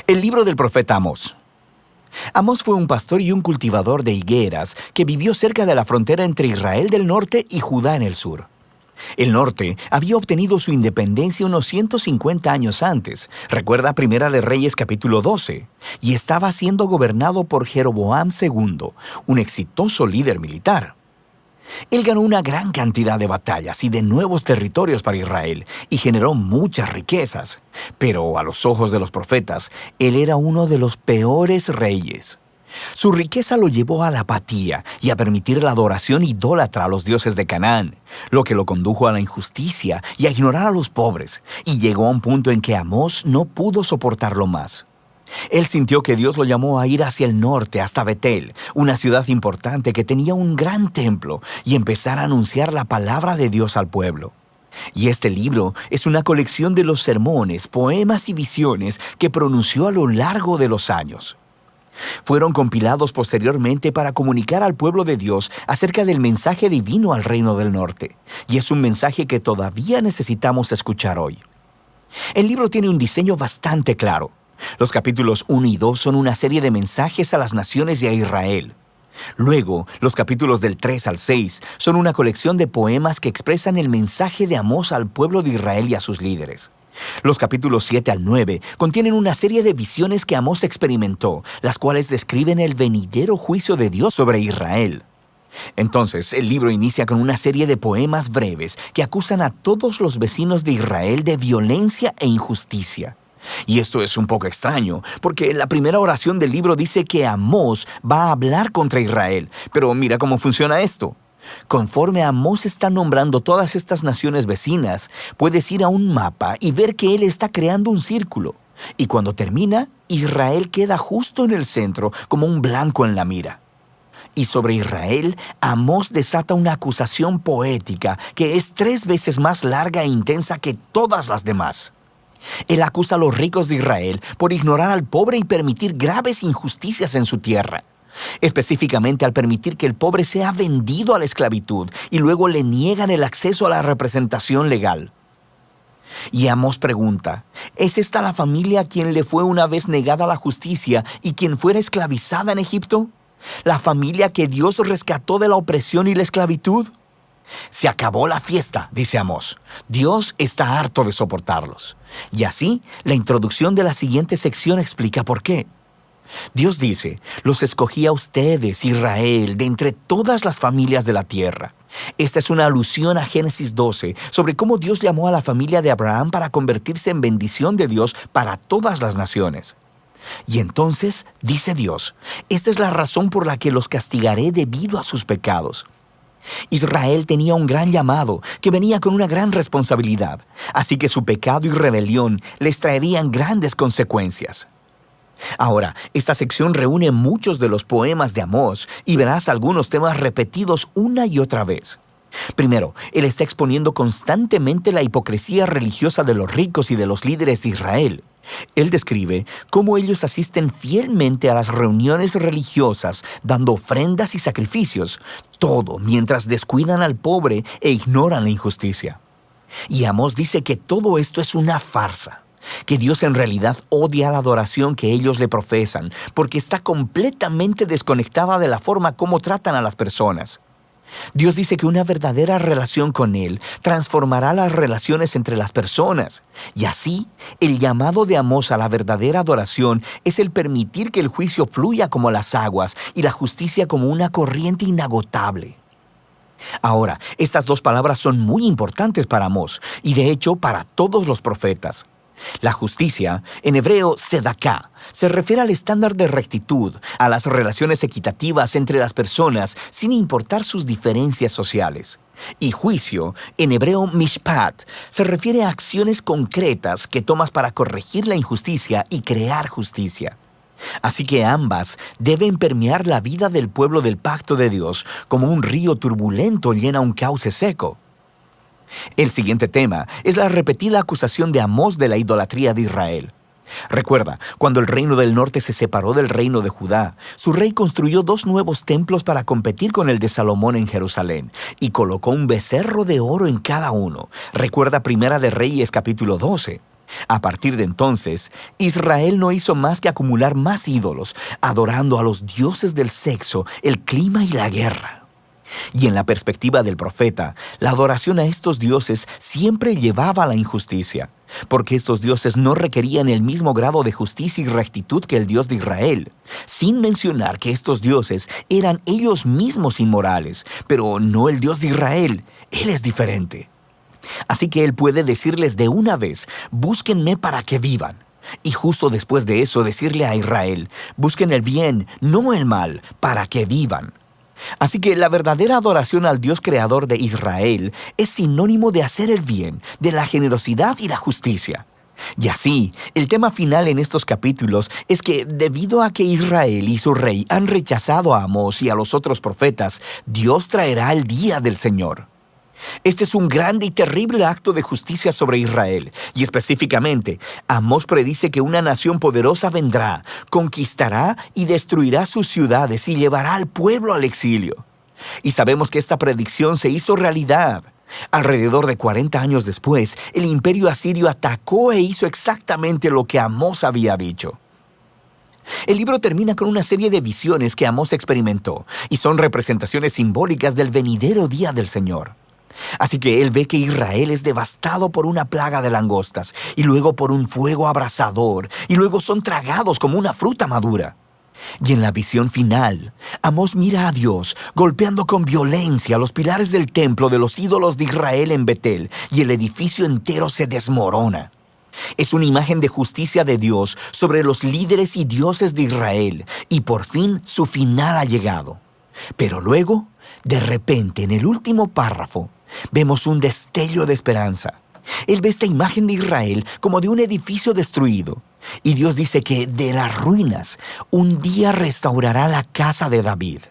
El libro del profeta Amós. Amós fue un pastor y un cultivador de higueras que vivió cerca de la frontera entre Israel del norte y Judá en el sur. El norte había obtenido su independencia unos 150 años antes, recuerda Primera de Reyes capítulo 12, y estaba siendo gobernado por Jeroboam II, un exitoso líder militar. Él ganó una gran cantidad de batallas y de nuevos territorios para Israel y generó muchas riquezas. Pero a los ojos de los profetas, él era uno de los peores reyes. Su riqueza lo llevó a la apatía y a permitir la adoración idólatra a los dioses de Canaán, lo que lo condujo a la injusticia y a ignorar a los pobres, y llegó a un punto en que Amós no pudo soportarlo más. Él sintió que Dios lo llamó a ir hacia el norte, hasta Betel, una ciudad importante que tenía un gran templo, y empezar a anunciar la palabra de Dios al pueblo. Y este libro es una colección de los sermones, poemas y visiones que pronunció a lo largo de los años. Fueron compilados posteriormente para comunicar al pueblo de Dios acerca del mensaje divino al reino del norte, y es un mensaje que todavía necesitamos escuchar hoy. El libro tiene un diseño bastante claro. Los capítulos 1 y 2 son una serie de mensajes a las naciones y a Israel. Luego, los capítulos del 3 al 6 son una colección de poemas que expresan el mensaje de Amós al pueblo de Israel y a sus líderes. Los capítulos 7 al 9 contienen una serie de visiones que Amós experimentó, las cuales describen el venidero juicio de Dios sobre Israel. Entonces, el libro inicia con una serie de poemas breves que acusan a todos los vecinos de Israel de violencia e injusticia. Y esto es un poco extraño, porque la primera oración del libro dice que Amós va a hablar contra Israel. Pero mira cómo funciona esto. Conforme Amós está nombrando todas estas naciones vecinas, puedes ir a un mapa y ver que él está creando un círculo. Y cuando termina, Israel queda justo en el centro, como un blanco en la mira. Y sobre Israel, Amós desata una acusación poética que es 3 veces más larga e intensa que todas las demás. Él acusa a los ricos de Israel por ignorar al pobre y permitir graves injusticias en su tierra. Específicamente al permitir que el pobre sea vendido a la esclavitud y luego le niegan el acceso a la representación legal. Y Amós pregunta, ¿es esta la familia a quien le fue una vez negada la justicia y quien fuera esclavizada en Egipto? ¿La familia que Dios rescató de la opresión y la esclavitud? Se acabó la fiesta, dice Amós. Dios está harto de soportarlos. Y así, la introducción de la siguiente sección explica por qué. Dios dice, los escogí a ustedes, Israel, de entre todas las familias de la tierra. Esta es una alusión a Génesis 12, sobre cómo Dios llamó a la familia de Abraham para convertirse en bendición de Dios para todas las naciones. Y entonces, dice Dios, esta es la razón por la que los castigaré debido a sus pecados. Israel tenía un gran llamado que venía con una gran responsabilidad, así que su pecado y rebelión les traerían grandes consecuencias. Ahora, esta sección reúne muchos de los poemas de Amós y verás algunos temas repetidos una y otra vez. Primero, él está exponiendo constantemente la hipocresía religiosa de los ricos y de los líderes de Israel. Él describe cómo ellos asisten fielmente a las reuniones religiosas, dando ofrendas y sacrificios, todo mientras descuidan al pobre e ignoran la injusticia. Y Amós dice que todo esto es una farsa, que Dios en realidad odia la adoración que ellos le profesan, porque está completamente desconectada de la forma como tratan a las personas. Dios dice que una verdadera relación con Él transformará las relaciones entre las personas. Y así, el llamado de Amós a la verdadera adoración es el permitir que el juicio fluya como las aguas y la justicia como una corriente inagotable. Ahora, estas 2 palabras son muy importantes para Amós y de hecho para todos los profetas. La justicia, en hebreo sedaká, se refiere al estándar de rectitud, a las relaciones equitativas entre las personas sin importar sus diferencias sociales. Y juicio, en hebreo mishpat, se refiere a acciones concretas que tomas para corregir la injusticia y crear justicia. Así que ambas deben permear la vida del pueblo del pacto de Dios como un río turbulento llena un cauce seco. El siguiente tema es la repetida acusación de Amós de la idolatría de Israel. Recuerda, cuando el reino del norte se separó del reino de Judá, su rey construyó 2 nuevos templos para competir con el de Salomón en Jerusalén y colocó un becerro de oro en cada uno. Recuerda Primera de Reyes capítulo 12. A partir de entonces, Israel no hizo más que acumular más ídolos, adorando a los dioses del sexo, el clima y la guerra. Y en la perspectiva del profeta, la adoración a estos dioses siempre llevaba a la injusticia, porque estos dioses no requerían el mismo grado de justicia y rectitud que el Dios de Israel, sin mencionar que estos dioses eran ellos mismos inmorales, pero no el Dios de Israel. Él es diferente. Así que Él puede decirles de una vez, búsquenme para que vivan. Y justo después de eso decirle a Israel, busquen el bien, no el mal, para que vivan. Así que la verdadera adoración al Dios creador de Israel es sinónimo de hacer el bien, de la generosidad y la justicia. Y así, el tema final en estos capítulos es que debido a que Israel y su rey han rechazado a Amós y a los otros profetas, Dios traerá el día del Señor. Este es un grande y terrible acto de justicia sobre Israel, y específicamente, Amós predice que una nación poderosa vendrá, conquistará y destruirá sus ciudades y llevará al pueblo al exilio. Y sabemos que esta predicción se hizo realidad. Alrededor de 40 años después, el imperio asirio atacó e hizo exactamente lo que Amós había dicho. El libro termina con una serie de visiones que Amós experimentó, y son representaciones simbólicas del venidero día del Señor. Así que él ve que Israel es devastado por una plaga de langostas, y luego por un fuego abrasador, y luego son tragados como una fruta madura. Y en la visión final, Amós mira a Dios golpeando con violencia los pilares del templo de los ídolos de Israel en Betel, y el edificio entero se desmorona. Es una imagen de justicia de Dios sobre los líderes y dioses de Israel, y por fin su final ha llegado. Pero luego, de repente, en el último párrafo, vemos un destello de esperanza. Él ve esta imagen de Israel como de un edificio destruido. Y Dios dice que de las ruinas un día restaurará la casa de David.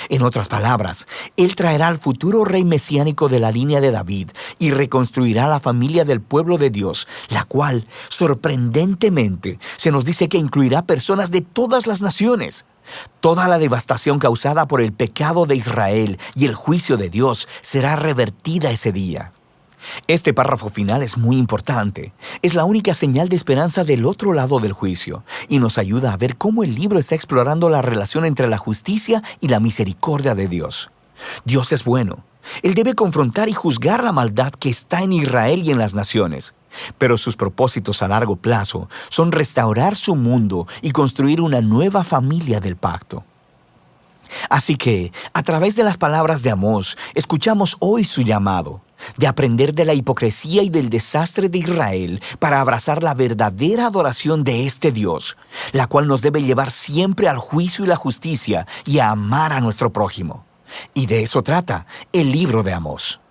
En otras palabras, Él traerá al futuro rey mesiánico de la línea de David y reconstruirá la familia del pueblo de Dios, la cual, sorprendentemente, se nos dice que incluirá personas de todas las naciones. Toda la devastación causada por el pecado de Israel y el juicio de Dios será revertida ese día. Este párrafo final es muy importante. Es la única señal de esperanza del otro lado del juicio y nos ayuda a ver cómo el libro está explorando la relación entre la justicia y la misericordia de Dios. Dios es bueno. Él debe confrontar y juzgar la maldad que está en Israel y en las naciones. Pero sus propósitos a largo plazo son restaurar su mundo y construir una nueva familia del pacto. Así que, a través de las palabras de Amós, escuchamos hoy su llamado de aprender de la hipocresía y del desastre de Israel para abrazar la verdadera adoración de este Dios, la cual nos debe llevar siempre al juicio y la justicia y a amar a nuestro prójimo. Y de eso trata el libro de Amós.